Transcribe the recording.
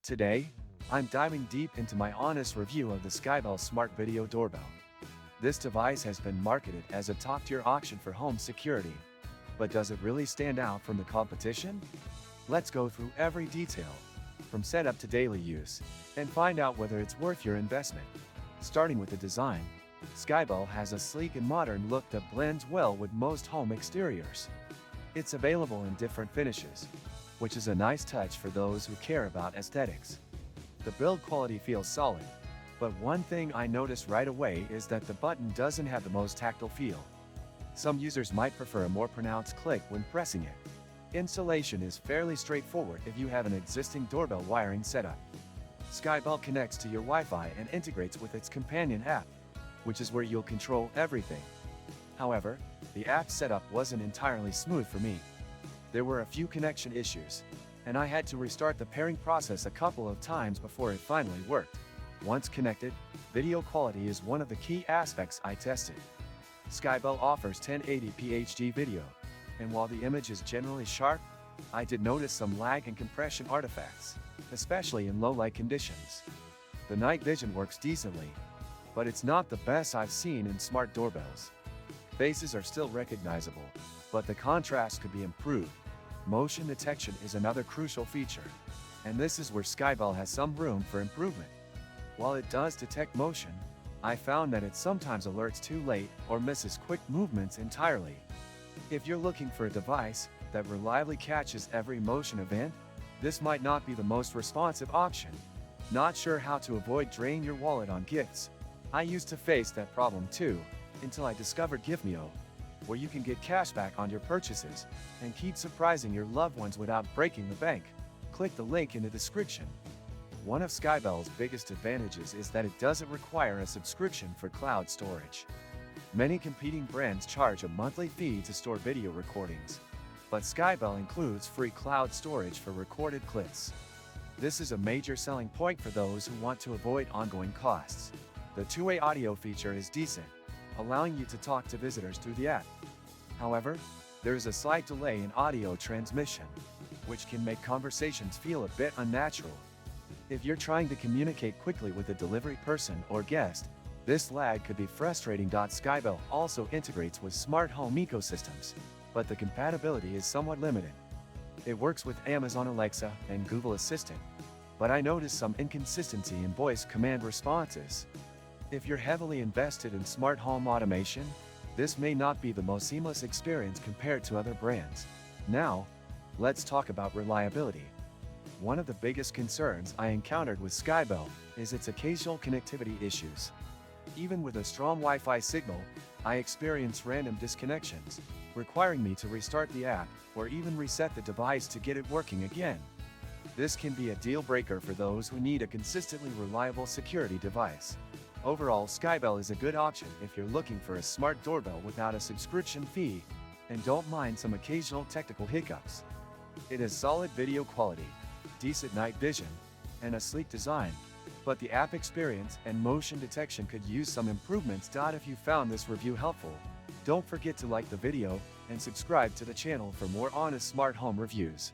Today, I'm diving deep into my honest review of the SkyBell Smart Video Doorbell. This device has been marketed as a top-tier option for home security. But does it really stand out from the competition? Let's go through every detail, from setup to daily use, and find out whether it's worth your investment. Starting with the design, SkyBell has a sleek and modern look that blends well with most home exteriors. It's available in different finishes, which is a nice touch for those who care about aesthetics. The build quality feels solid, but one thing I noticed right away is that the button doesn't have the most tactile feel. Some users might prefer a more pronounced click when pressing it. Installation is fairly straightforward if you have an existing doorbell wiring setup. SkyBell connects to your Wi-Fi and integrates with its companion app, which is where you'll control everything. However, the app setup wasn't entirely smooth for me. There were a few connection issues, and I had to restart the pairing process a couple of times before it finally worked. Once connected, video quality is one of the key aspects I tested. SkyBell offers 1080p HD video, and while the image is generally sharp, I did notice some lag and compression artifacts, especially in low-light conditions. The night vision works decently, but it's not the best I've seen in smart doorbells. Faces are still recognizable, but the contrast could be improved. Motion detection is another crucial feature, and this is where SkyBell has some room for improvement. While it does detect motion, I found that it sometimes alerts too late or misses quick movements entirely. If you're looking for a device that reliably catches every motion event, this might not be the most responsive option. Not sure how to avoid draining your wallet on gifts? I used to face that problem too, until I discovered Gifmeo, where you can get cash back on your purchases and keep surprising your loved ones without breaking the bank. Click the link in the description. One of SkyBell's biggest advantages is that it doesn't require a subscription for cloud storage. Many competing brands charge a monthly fee to store video recordings, but SkyBell includes free cloud storage for recorded clips. This is a major selling point for those who want to avoid ongoing costs. The two-way audio feature is decent, allowing you to talk to visitors through the app. However, there is a slight delay in audio transmission, which can make conversations feel a bit unnatural. If you're trying to communicate quickly with a delivery person or guest, this lag could be frustrating. SkyBell also integrates with smart home ecosystems, but the compatibility is somewhat limited. It works with Amazon Alexa and Google Assistant, but I noticed some inconsistency in voice command responses. If you're heavily invested in smart home automation, this may not be the most seamless experience compared to other brands. Now, let's talk about reliability. One of the biggest concerns I encountered with SkyBell is its occasional connectivity issues. Even with a strong Wi-Fi signal, I experience random disconnections, requiring me to restart the app or even reset the device to get it working again. This can be a deal breaker for those who need a consistently reliable security device. Overall, SkyBell is a good option if you're looking for a smart doorbell without a subscription fee and don't mind some occasional technical hiccups. It has solid video quality, decent night vision, and a sleek design, but the app experience and motion detection could use some improvements. If you found this review helpful, don't forget to like the video and subscribe to the channel for more honest smart home reviews.